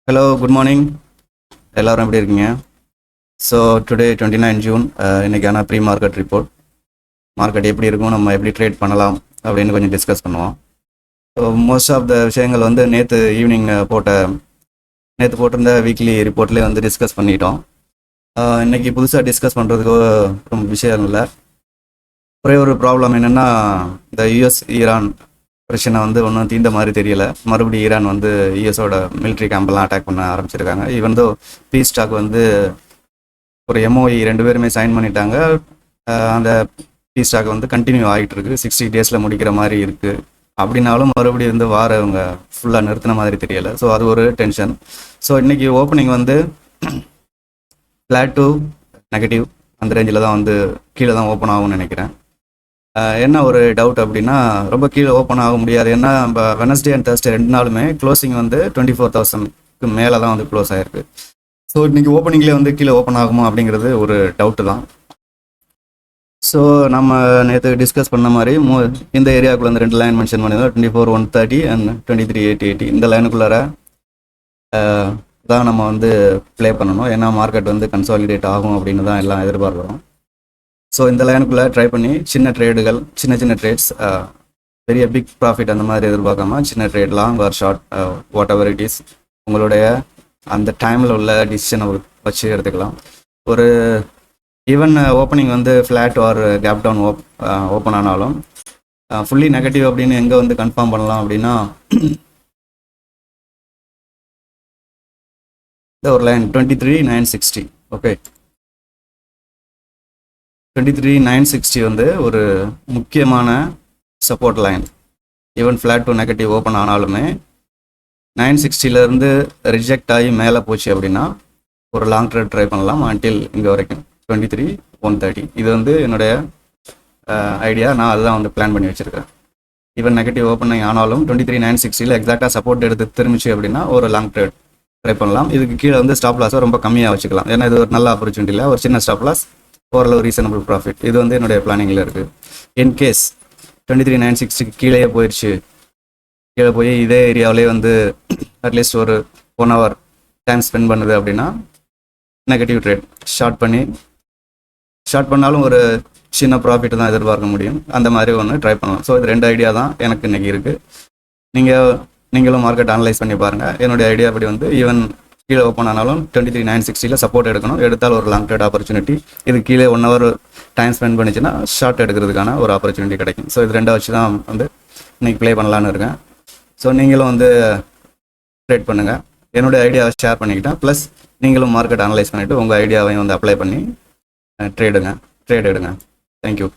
Hello, good morning. எல்லாரும் எப்படி இருக்கீங்க? ஸோ டுடே 29 ஜூன் இன்றைக்கான ப்ரீ மார்க்கெட் ரிப்போர்ட். மார்க்கெட் எப்படி இருக்கும், நம்ம எப்படி ட்ரேட் பண்ணலாம் அப்படின்னு கொஞ்சம் டிஸ்கஸ் பண்ணுவோம். ஸோ மோஸ்ட் ஆஃப் த விஷயங்கள் வந்து நேற்று ஈவினிங் போட்டிருந்த வீக்லி ரிப்போர்ட்லேயே வந்து டிஸ்கஸ் பண்ணிட்டோம். இன்றைக்கி புதுசாக டிஸ்கஸ் பண்ணுறதுக்கு ரொம்ப விஷயம் இல்லை. ஒரே ஒரு ப்ராப்ளம் என்னென்னா, இந்த யூஎஸ் ஈரான் பிரச்சனை வந்து ஒன்றும் தீர்ந்த மாதிரி தெரியல. மறுபடியும் ஈரான் வந்து யூஎஸோட மிலிட்ரி கேம்பெல்லாம் அட்டாக் பண்ண ஆரம்பிச்சிருக்காங்க. ஈவன் தோ பீஸ் டாக் வந்து ஒரு எம்ஓஇ 2 பேருமே சைன் பண்ணிட்டாங்க. அந்த பீஸ் டாக் வந்து கண்டினியூ ஆகிட்டு இருக்கு. 60 டேஸில் முடிக்கிற மாதிரி இருக்குது. அப்படின்னாலும் மறுபடியும் வந்து அவங்க ஃபுல்லாக நிறுத்தின மாதிரி தெரியலை. ஸோ அது ஒரு டென்ஷன். ஸோ இன்றைக்கி ஓப்பனிங் வந்து ஃப்ளாட் டு நெகட்டிவ் அந்த ரேஞ்சில் தான் வந்து கீழே தான் ஓப்பன் ஆகும்னு நினைக்கிறேன். என்ன ஒரு டவுட் அப்படின்னா, ரொம்ப கீழே ஓப்பன் ஆக முடியாது. ஏன்னா நம்ம வெனஸ்டே அண்ட் தர்ஸ்டே 2 நாளுமே க்ளோசிங் வந்து 24,000க்கு மேலே தான் வந்து க்ளோஸ் ஆகிருக்கு. ஸோ இன்றைக்கி ஓப்பனிங்லேயே வந்து கீழே ஓப்பன் ஆகுமா அப்படிங்கிறது ஒரு டவுட்டு தான். ஸோ நம்ம நேற்று டிஸ்கஸ் பண்ண மாதிரி இந்த ஏரியாவுக்குள்ள வந்து 2 லைன் மென்ஷன் பண்ணியிருந்தோம். 24,130 அண்ட் 23,880. இந்த லைனுக்குள்ளார தான் நம்ம வந்து ப்ளே பண்ணணும். ஏன்னா மார்க்கெட் வந்து கன்சாலிடேட் ஆகும் அப்படின்னு தான் எல்லாம் எதிர்பார்க்குறோம். ஸோ இந்த லைனுக்குள்ளே ட்ரை பண்ணி சின்ன ட்ரேட்ஸ், பெரிய பிக் ப்ராஃபிட் அந்த மாதிரி எதிர்பார்க்காம சின்ன trade, long or short, whatever it is, உங்களுடைய அந்த டைமில் உள்ள டிசிஷனை வச்சு எடுத்துக்கலாம். ஒரு ஈவன் ஓப்பனிங் வந்து flat or gap down open ஆனாலும் ஃபுல்லி நெகட்டிவ் அப்படின்னு எங்கே வந்து கன்ஃபார்ம் பண்ணலாம் அப்படின்னா, இந்த ஒரு லைன் 23,960. ஓகே, 23,960 வந்து ஒரு முக்கியமான support line. Even flat to negative open ஆனாலுமே 960லேருந்து ரிஜெக்ட் ஆகி மேலே போச்சு அப்படின்னா ஒரு லாங் ட்ரேட் ட்ரை பண்ணலாம் அன்டில் இங்கே வரைக்கும் 23,130. இது வந்து என்னுடைய ஐடியா. நான் அதுதான் வந்து பிளான் பண்ணி வச்சுருக்கேன். ஈவன் நெகட்டிவ் ஓப்பனிங் ஆனாலும் 23,960 எக்ஸாக்டாக சப்போர்ட் எடுத்து திரும்பிச்சு அப்படின்னா ஒரு லாங் ட்ரேட் ட்ரை பண்ணலாம். இதுக்கு கீழே வந்து ஸ்டாப் லாஸை ரொம்ப கம்மியாக வச்சுக்கலாம். ஏன்னா இது ஒரு நல்ல ஆப்பர்ச்சுனிட்டி இல்லை. ஒரு சின்ன ஸ்டாப் லாஸ், ஓரளவு ரீசனபிள் ப்ராஃபிட். இது வந்து என்னுடைய பிளானிங்கில் இருக்குது. இன்கேஸ் 23,960 கீழே போய் இதே ஏரியாவிலே வந்து அட்லீஸ்ட் ஒரு 1 hour டைம் ஸ்பெண்ட் பண்ணுது அப்படின்னா நெகட்டிவ் ட்ரேட் ஷார்ட் பண்ணாலும் ஒரு சின்ன ப்ராஃபிட் தான் எதிர்பார்க்க முடியும். அந்த மாதிரி ஒன்று ட்ரை பண்ணலாம். ஸோ இது 2 ஐடியா தான் எனக்கு இன்றைக்கி இருக்குது. நீங்களும் மார்க்கெட் அனலைஸ் பண்ணி பாருங்கள். என்னுடைய ஐடியா அப்படி வந்து ஈவன் கீழே ஓப்பன் ஆனாலும் 23,960 சப்போர்ட் எடுக்கணும். எடுத்தால் ஒரு லாங் ட்ரேட் ஆப்பர்ச்சுனிட்டி. இது கீழே 1 hour டைம் ஸ்பெண்ட் பண்ணிச்சுன்னா ஷார்ட் எடுக்கிறதுக்கான ஒரு ஆப்பர்ச்சுனிட்டி கிடைக்கும். ஸோ இது 2 வச்சு தான் வந்து இன்றைக்கி ப்ளே பண்ணலான்னு இருக்கேன். ஸோ நீங்களும் வந்து ட்ரேட் பண்ணுங்கள். என்னுடைய ஐடியாவை ஷேர் பண்ணிக்கிட்டேன். ப்ளஸ் நீங்களும் மார்க்கெட் அனலைஸ் பண்ணிவிட்டு உங்கள் ஐடியாவையும் வந்து அப்ளை பண்ணி ட்ரேட் எடுங்க. தேங்க்யூ.